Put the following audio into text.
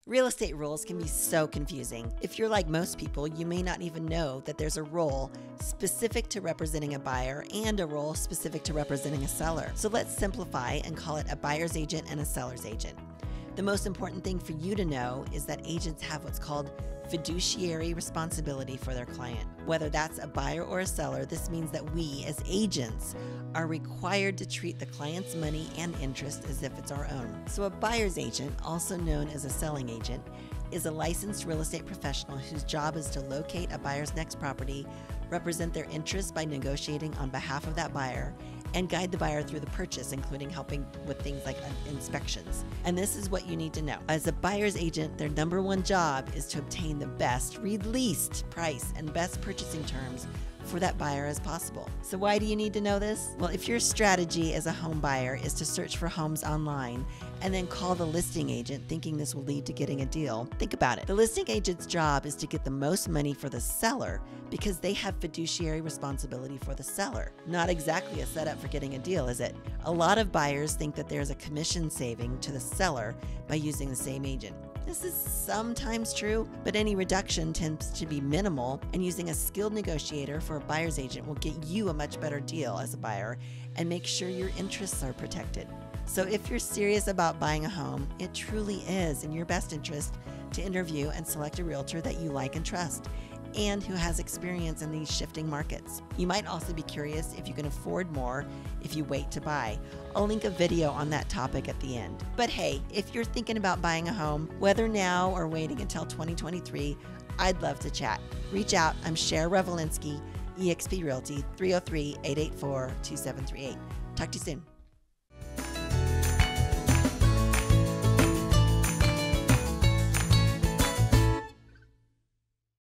Real estate roles can be so confusing. If you're like most people, you may not even know that there's a role specific to representing a buyer and a role specific to representing a seller. So let's simplify and call it a buyer's agent and a seller's agent. The most important thing for you to know is that agents have what's called fiduciary responsibility for their client. Whether that's a buyer or a seller, this means that we, as agents, are required to treat the client's money and interest as if it's our own. So a buyer's agent, also known as a selling agent, is a licensed real estate professional whose job is to locate a buyer's next property, represent their interests by negotiating on behalf of that buyer, and guide the buyer through the purchase, including helping with things like inspections. And this is what you need to know. As a buyer's agent, their number one job is to obtain the best, read least price and best purchasing terms for that buyer as possible. So why do you need to know this? Well, if your strategy as a home buyer is to search for homes online and then call the listing agent thinking this will lead to getting a deal, think about it. The listing agent's job is to get the most money for the seller because they have fiduciary responsibility for the seller. Not exactly a setup for getting a deal, is it? A lot of buyers think that there's a commission saving to the seller by using the same agent. This is sometimes true, but any reduction tends to be minimal, and using a skilled negotiator for a buyer's agent will get you a much better deal as a buyer and make sure your interests are protected. So if you're serious about buying a home, it truly is in your best interest to interview and select a realtor that you like and trust, and who has experience in these shifting markets. You might also be curious if you can afford more if you wait to buy. I'll link a video on that topic at the end. But hey, if you're thinking about buying a home, whether now or waiting until 2023, I'd love to chat. Reach out. I'm Cher Revolinski, eXp Realty, 303-884-2738. Talk to you soon.